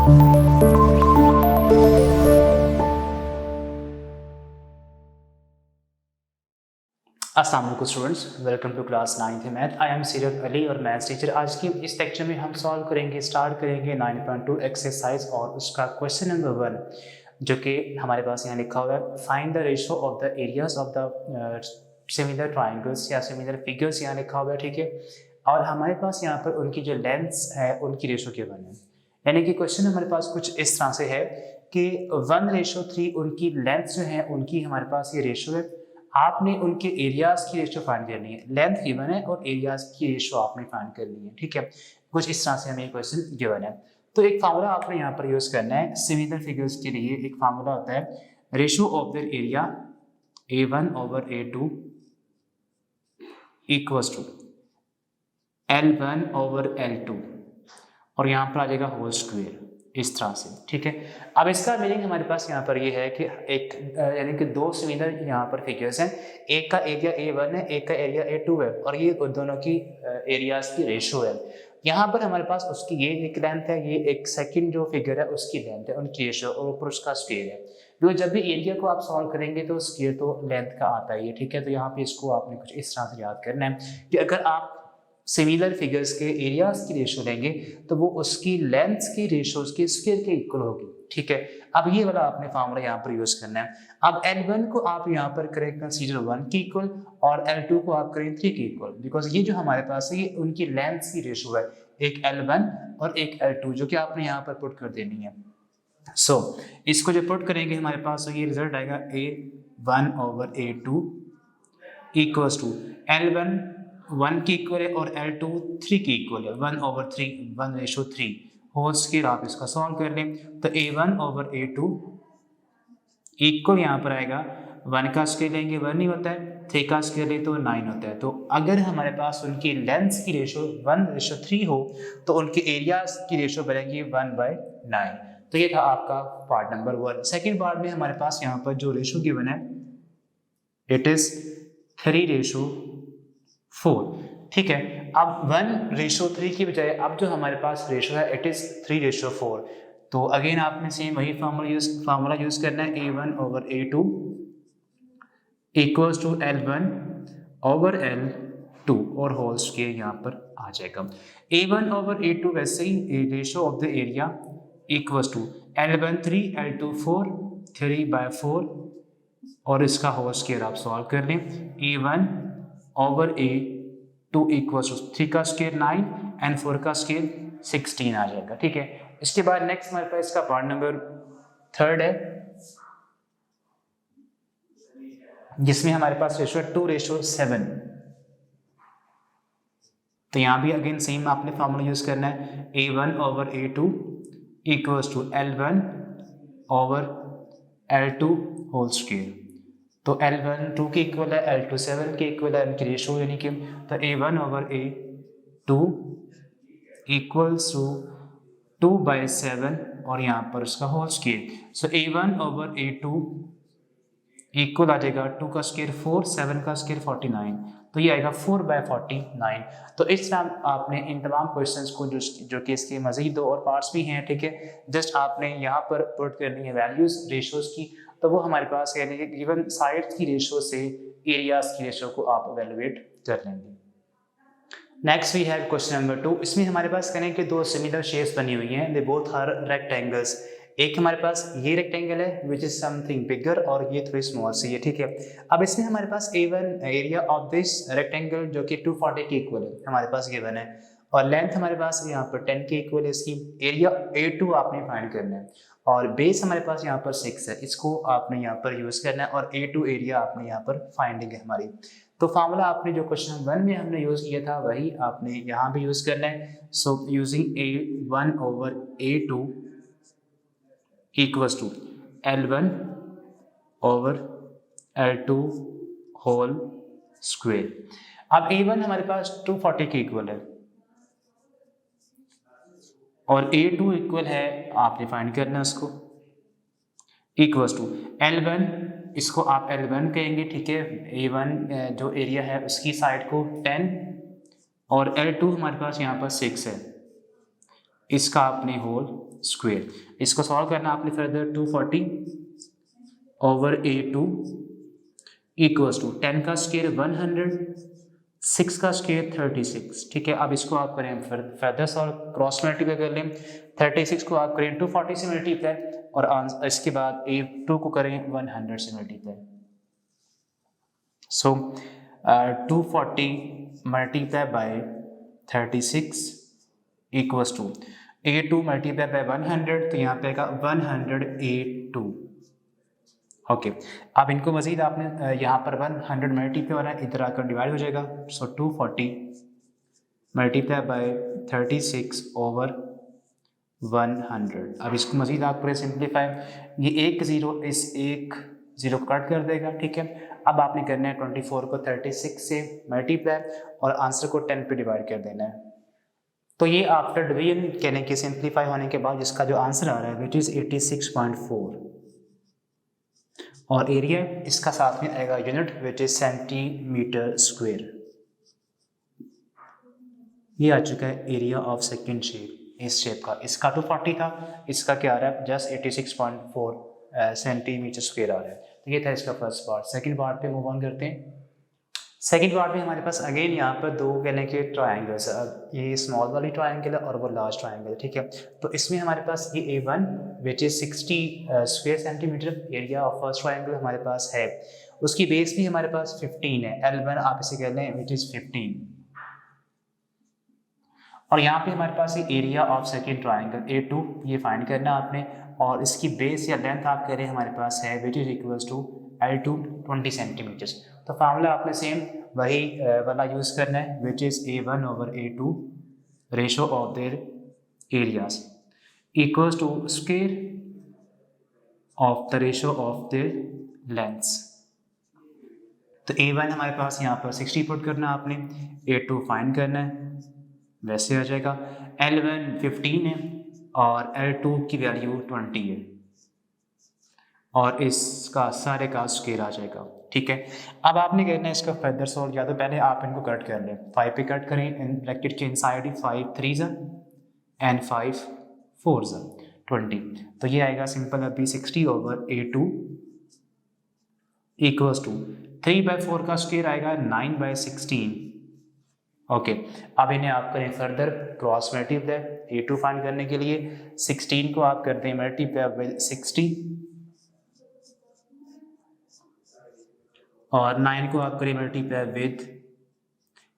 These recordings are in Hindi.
अस्सलाम वालेकुम students, welcome to class 9th math. I am Seerat Ali और मैथ्स टीचर। आज की इस लेक्चर में हम स्टार्ट करेंगे 9.2 एक्सरसाइज और उसका क्वेश्चन नंबर 1 जो कि हमारे पास यहाँ लिखा हुआ है, find the ratio of the areas of the similar triangles या सिमिलर फिगर्स यहाँ लिखा हुआ है, ठीक है। और हमारे पास यहाँ पर उनकी जो लेंथ्स है उनकी रेशो के बने, यानी कि क्वेश्चन हमारे पास कुछ इस तरह से है कि 1:3 उनकी लेंथ जो है उनकी हमारे पास ये रेशो है। आपने उनके एरियाज की रेशो फाइंड करनी है, लेंथ गिवन है और एरियाज की रेशो आपने फाइंड करनी है, ठीक है। कुछ इस तरह से हमें क्वेश्चन गिवन है। तो एक फार्मूला आपने यहाँ पर यूज करना है सिमिलर फिगर्स के लिए। एक फार्मूला होता है ratio of the area A1/A2 equals to L1/L2 और यहाँ पर आ जाएगा होल स्क्वायर, इस तरह से, ठीक है। अब इसका मीनिंग हमारे पास यहाँ पर ये है कि एक यानी कि दो सिमिलर यहाँ पर फिगर्स हैं, एक का एरिया A1 है, एक का एरिया A2 है, और ये दोनों की एरियाज की रेशो है। यहाँ पर हमारे पास उसकी ये एक लेंथ है, ये एक सेकंड जो फिगर है उसकी लेंथ है, उनकी रेशो, और ऊपर उसका स्क्वायर है। तो जब भी एरिया को आप सॉल्व करेंगे तो स्क्वायर तो लेंथ का आता ही है, ठीक है। तो यहाँ पे इसको आपने कुछ इस तरह से याद करना है कि अगर आप सिमिलर फिगर्स के एरियाज की रेशो लेंगे तो वो उसकी लेंथ्स की रेशोज के स्क्वायर के इक्वल होगी, ठीक है। अब ये वाला आपने फार्मूला यहाँ पर यूज करना है। अब L1 को आप यहाँ पर करें कंसीडर 1 के इक्वल और L2 को आप करें 3 के इक्वल, बिकॉज ये जो हमारे पास है ये उनकी लेंथ्स की रेशो है, एक L1 और एक L2, जो कि आपने यहाँ पर पुट कर देनी है। सो इसको जो पुट करेंगे हमारे पास ये रिजल्ट आएगा A1/A2 इक्वल्स टू L1 1 के इक्वल है और L2 3 के इक्वल है, 1/3 1:3 होल स्क्वायर। आप इसका सॉल्व कर लें तो A1/A2 इक्वल यहाँ पर आएगा 1 का स्क्वायर लेंगे 1 नहीं होता है, 3 का स्क्वायर ले तो 9 होता है। तो अगर हमारे पास उनकी लेंथ्स की रेशो 1:3 हो तो उनके एरियाज की रेशो बनेगी 1/9। तो ये था आपका पार्ट नंबर 1। सेकेंड पार्ट में हमारे पास यहाँ पर जो रेशो गिवन है इट इज 3:4, ठीक है। अब 1:3 की बजाय अब जो हमारे पास रेशो है इट इज 3:4। तो अगेन आपने सेम वही फार्मूला यूज करना है, A1/A2 इक्वल्स टू L1/L2 और होल स्क्वायर यहाँ पर आ जाएगा। A1/A2 वैसे ही ratio of the area equals to L1 3 L2 4 3/4 और इसका होल स्क्वायर आप सॉल्व कर लें। A1/A2 इक्वल्स टू 3 का स्क्वायर 9 एंड 4 का स्क्वायर 16 आ जाएगा, ठीक है। इसके बाद नेक्स्ट हमारे पास इसका पार्ट नंबर 3 है, जिसमें हमारे पास रेशो है 2:7। तो यहाँ भी अगेन सेम आपने फार्मूला यूज करना है, A1/A2 equals to L1/L2 whole square. तो L1 2 के इक्वल है, L2 7 के इक्वल है, इनकी रेशो यानी कि तो A1/A2 इक्वल्स टू 2/7 और यहाँ पर उसका होल स्क्वायर। सो A1/A2 इक्वल आ जाएगा 2 का स्क्वायर 4 7 का स्क्वायर 49, तो ये आएगा 4/49। तो इस तरह आपने इन तमाम क्वेश्चंस को जो कि इसके मजीद 2 और पार्ट्स भी हैं, ठीक है, जस्ट आपने यहाँ पर पुट करनी है वैल्यूज रेशोज की। तो वो हमारे पास यानी कि गिवन साइड्स की रेशो से एरियाज की रेशो को आप इवेलुएट कर लेंगे। Next we have question number 2। इसमें हमारे पास कहने के दो सिमिलर शेप्स बनी हुई हैं, दे बोथ आर रेक्टेंगल्स। एक हमारे पास ये रेक्टेंगल है विच इज समथिंग बिगर और ये थोड़ी स्मॉल सी है, ठीक है। अब इसमें हमारे पास A1 area of this rectangle जो कि 240 के इक्वल है हमारे पास गिवन है, और लेंथ हमारे पास यहाँ पर 10 के इक्वल है। इसकी एरिया A2 आपने फाइंड करना है और बेस हमारे पास यहाँ पर 6 है, इसको आपने यहाँ पर यूज करना है, और A2 एरिया आपने यहाँ पर फाइंडिंग है हमारी। तो फार्मूला आपने जो क्वेश्चन 1 में हमने यूज किया था वही आपने यहाँ भी यूज करना है। So using A1/A2 equals to L1/L2 whole square. अब A1 हमारे पास 240 के इक्वल है और A2 इक्वल है, आपने फाइंड करना है उसको, इक्वल्स टू L1, इसको आप L1 कहेंगे, ठीक है। A1 जो एरिया है उसकी साइड को 10 और L2 हमारे पास यहाँ पर 6 है, इसका आपने होल स्क्वेयर। इसको सॉल्व करना आपने further 240 over A2 equals to 10 का स्क्वेयर 100, 6 का स्क्वेयर 36। ठीक है, अब इसको आप करें फर्दर सॉल्व, क्रॉस मल्टीप्लाई कर लें। 36 को आप करें 240 से मल्टीप्लाई और इसके बाद A2 को करें 100 से multiply. So 240 multiply by 36 equals to A2 multiply by 100, तो यहाँ पे आएगा 100 A2। ओके, अब इनको मजीद आपने यहाँ पर 100 मल्टीप्लाई हो रहा है, इधर आकर डिवाइड हो जाएगा। सो 240 मल्टीप्लाई बाय 36 ओवर 100। अब इसको मजीद आप करें सिंप्लीफाई, ये एक ज़ीरो इस एक ज़ीरो को कट कर देगा। ठीक है, अब आपने करना है 24 को 36 से मल्टीप्लाई और आंसर को 10 पे डिवाइड कर देना है। तो ये आफ्टर डिवीजन कहने के सिंप्लीफाई होने के बाद इसका जो आंसर आ रहा है विच इज़ 86.4 और एरिया इसका साथ में आएगा unit which is centimetre square. ये आ चुका है एरिया ऑफ सेकंड शेप, इस शेप का। इसका 240 था, इसका क्या आ रहा है जस्ट 86.4 सेंटीमीटर स्क्वायर आ रहा है। तो ये था इसका फर्स्ट पार्ट। सेकंड पार्ट पे मूव ऑन करते हैं। सेकंड पार्ट में हमारे पास अगेन यहाँ पर दो कहने के ट्राइंगल्स है, ये स्मॉल वाली ट्राइंगल है और वो लार्ज ट्राइंगल है। ठीक है, तो इसमें हमारे पास ये A1 which is 60 square centimetre area of first triangle हमारे पास है। उसकी बेस भी हमारे पास 15 है, L1 आप इसे कह लें विच इज़ 15। और यहाँ पे हमारे पास ये area of second triangle A2 ये फाइंड करना आपने, और इसकी बेस या लेंथ आप कह रहे हैं हमारे पास है which is equals to L2 20 centimetres. तो फार्मूला आपने सेम वही वाला यूज़ करना है which is A1 over A2 ratio of their areas equals to square of the ratio of their lengths. तो A1 हमारे पास यहाँ पर 60 पुट करना आपने, A2 फाइंड करना है, वैसे आ जाएगा। L1 15 है और L2 की वैल्यू 20 है और इसका सारे का स्क्वायर आ जाएगा। ठीक है, अब आपने कहना है इसका फर्दर सॉल्व, या तो पहले आप इनको कट कर लें, 5 पे कट करें इन ब्रैकेट के इनसाइड ही 5 3 एंड 5 4 20। तो ये आएगा सिंपल अभी 60 ओवर A2 इक्वल्स टू 3/4 का स्क्वायर आएगा 9/16। ओके, अब इन्हें आप करें further cross multiply A2 find करने के लिए। 16 को आप करते हैं मल्टीप्लाई विद 60 और 9 को आप करें मल्टीप्लाई विद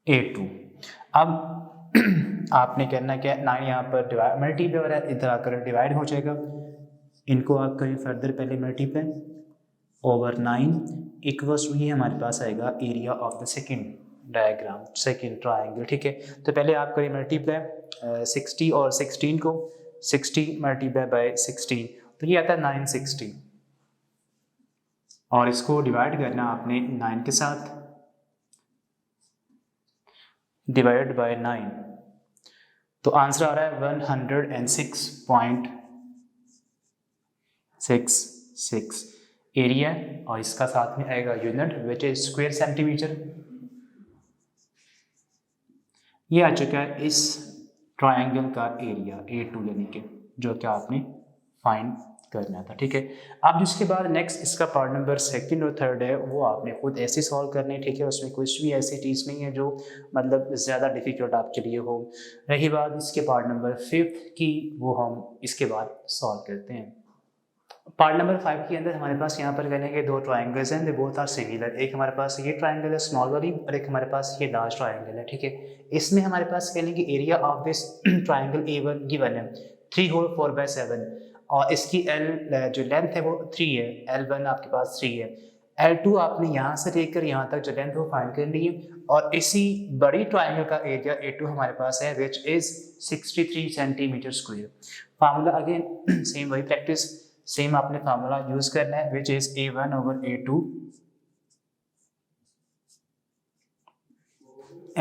A2। अब आपने करना क्या, 9 यहाँ पर डिवाइड मल्टीप्लाई हो रहा है, इधर आकर डिवाइड हो जाएगा। इनको आप करें फर्दर पहले मल्टीप्लाई ओवर 9 इक्वल्स टू ये हमारे पास आएगा area of the second diagram, second triangle. ठीक है, तो पहले आप करें मल्टीप्लाई 60 और 16 को, 60 मल्टीप्लाई बाय 16 तो ये आता है 960 और इसको डिवाइड करना आपने 9 के साथ, डिवाइड बाय 9 तो आंसर आ रहा है 106.66 एरिया और इसका साथ में आएगा unit which is square centimetre. ये आ चुका है इस ट्राइंगल का एरिया A2 यानी कि जो कि आपने फाइंड करना था। ठीक है, अब जिसके बाद नेक्स्ट इसका पार्ट नंबर सेकंड और थर्ड है वो आपने खुद ऐसे सॉल्व करने। ठीक है, उसमें कुछ भी ऐसी चीज़ नहीं है जो मतलब ज़्यादा डिफिकल्ट आपके लिए हो। रही बात इसके पार्ट नंबर 5 की, वो हम इसके बाद सॉल्व करते हैं। पार्ट नंबर 5 के अंदर हमारे पास यहाँ पर कहने के दो ट्राइंगल्स हैं, दे बोथ आर सिमिलर। एक हमारे पास ये ट्राइंगल है स्मॉल वाली और एक हमारे पास ये लार्ज ट्राइंगल है। ठीक है, इसमें हमारे पास कहने की area of this triangle A1 given है 3 होल 4/7 और इसकी L जो लेंथ है वो 3 है, L1 आपके पास 3 है, L2 आपने यहाँ से लेकर यहाँ तक जो लेंथ है वो फाइंड करनी है और इसी बड़ी ट्राइंगल का एरिया A2 हमारे पास है which is 63 centimetre square. Formula again same वही प्रैक्टिस, सेम आपने फार्मूला यूज करना है which is A1 over A2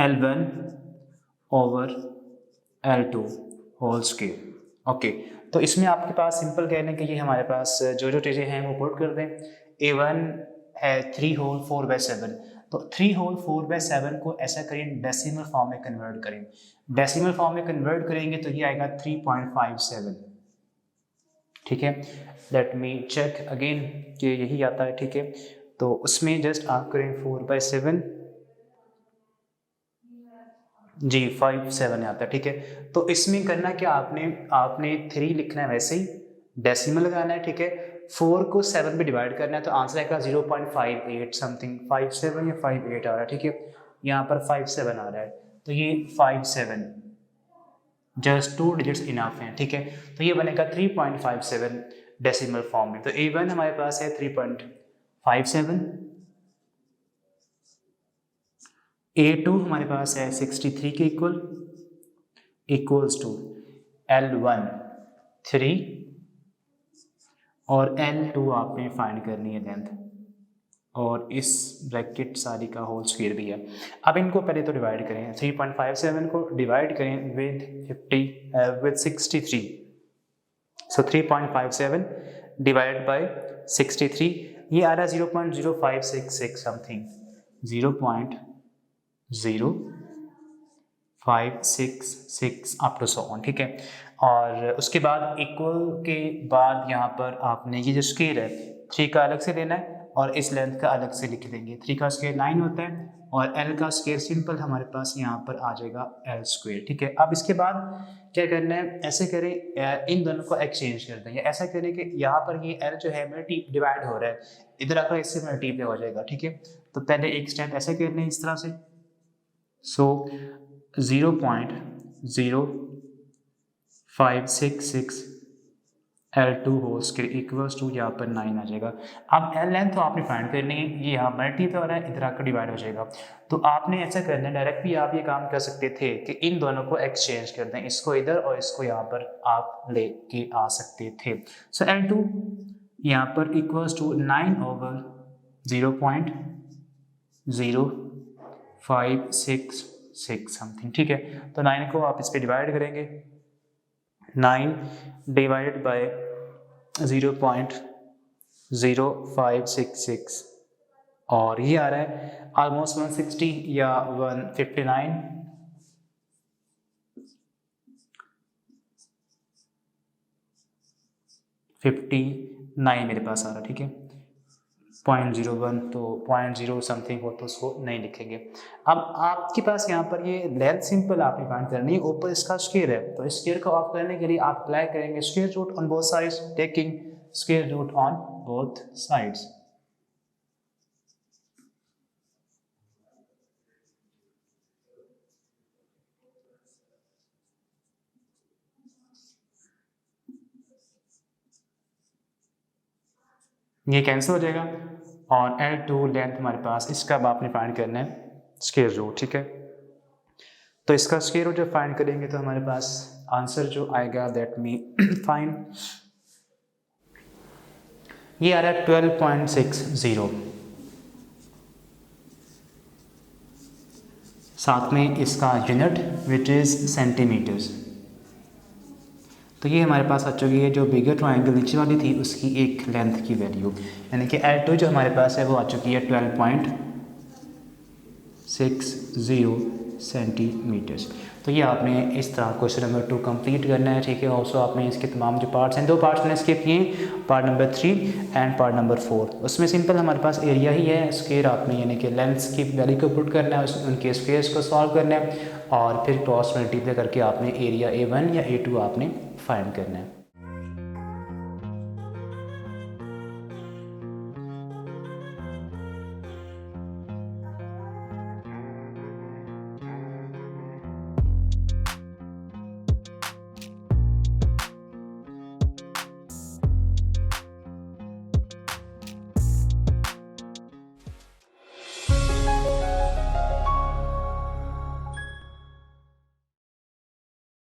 L1 over L2 whole square. Okay, तो इसमें आपके पास सिंपल कहने के लिए हमारे पास जो जो चीज़ें हैं वो पुट कर दें। A1 है 3 होल 4/7 तो 3 होल 4/7 को ऐसा करें डेसिमल फॉर्म में कन्वर्ट करें। डेसिमल फॉर्म में कन्वर्ट करेंगे तो ये आएगा 3.57 ठीक है। लेट मी चेक अगेन कि यही आता है, ठीक है। तो उसमें जस्ट आप करें 4/7 जी 5/7 आता है, ठीक है। तो इसमें करना क्या आपने 3 लिखना है, वैसे ही डेसिमल लगाना है, ठीक है। 4 को 7 पे डिवाइड करना है तो आंसर आएगा 0.58 समथिंग, 57 या 58 आ रहा है, ठीक है। यहाँ पर 57 आ रहा है, तो ये 57 जस्ट 2 डिजिट्स इनफ हैं, ठीक है। तो ये बनेगा 3.57 डेसिमल फॉर्म में। तो A1 हमारे पास है 3.57, A2 हमारे पास है 63 के इक्वल्स टू L1 3 और L2 आपने फाइंड करनी है लेंथ, और इस ब्रैकेट सारी का होल स्क्वायर भी है। अब इनको पहले तो डिवाइड करें, 3.57 को डिवाइड करें विद 63, सो 3.57 डिवाइड बाय 63, ये आ रहा है 0.0566 something, 0.0566 up to so on, ठीक है। और उसके बाद इक्वल के बाद यहाँ पर आपने ये जो स्केल है 3 का अलग से लेना है और इस लेंथ का अलग से लिख देंगे। 3 का स्क्वायर 9 होता है और L का स्क्वायर सिंपल हमारे पास यहाँ पर आ जाएगा L स्क्वायर, ठीक है। अब इसके बाद क्या करना है, ऐसे करें इन दोनों को एक्सचेंज कर दें, ऐसा करें कि यहाँ पर ये L जो है डिवाइड हो रहा है, इधर आकर इससे मल्टीप्लाई हो जाएगा, ठीक है। तो पहले एक स्टेप ऐसे कर लें इस तरह से, so 0.0566 L2 whole square equals to यहाँ पर 9 आ जाएगा। अब L लेंथ तो आपने फाइंड करनी है, ये यहाँ मल्टीप्लाई हो रहा है, इधर आकर डिवाइड हो जाएगा। तो आपने ऐसा करना है, डायरेक्ट भी आप ये काम कर सकते थे कि इन दोनों को एक्सचेंज कर दें, इसको इधर और इसको यहाँ पर आप लेके आ सकते थे। सो L2 यहाँ पर इक्वल्स टू 9/0.0566 समथिंग, ठीक है। तो 9 को आप इस पर डिवाइड करेंगे, 9 डिवाइडेड बाय 0.0566 और ये आ रहा है ऑलमोस्ट 160 या 159, 59 मेरे पास आ रहा है, ठीक है। 0.01 तो 0.0 समथिंग हो तो उसको नहीं लिखेंगे। अब आपके पास यहाँ पर ये लेंथ सिंपल आपने फाइंड करनी है, ऊपर इसका स्क्वायर है, तो स्क्वायर को ऑफ करने के लिए आप अप्लाई करेंगे square root on both sides, taking square root on both sides. ये कैंसिल हो जाएगा और L2 लेंथ हमारे पास, इसका अब आपने फाइंड करना है स्क्वायर रूट, ठीक है। तो इसका स्क्वायर रूट जब फाइंड करेंगे तो हमारे पास आंसर जो आएगा, दैट मी फाइंड, ये आ रहा है 12.60, साथ में इसका यूनिट विच इज़ सेंटीमीटर्स। तो ये हमारे पास आ चुकी है जो बिगर ट्राइंगल नीचे वाली थी उसकी एक लेंथ की वैल्यू, यानी कि L2 जो हमारे पास है वो आ चुकी है 12.60 सेंटीमीटर्स। तो ये आपने इस तरह क्वेश्चन नंबर 2 कंप्लीट करना है, ठीक है। ऑल्सो आपने इसके तमाम जो पार्ट्स हैं, 2 पार्ट्स मैंने स्किप किए, part number 3 and part number 4। उसमें सिंपल हमारे पास एरिया ही है, स्क्वायर आपने यानी कि लेंथ्स की वैल्यू को पुट करना है, उनके स्क्वायर्स को सॉल्व करना है और फिर क्रॉस मल्टीप्लाई करके आपने एरिया A1 या A2 आपने फाइंड करना है।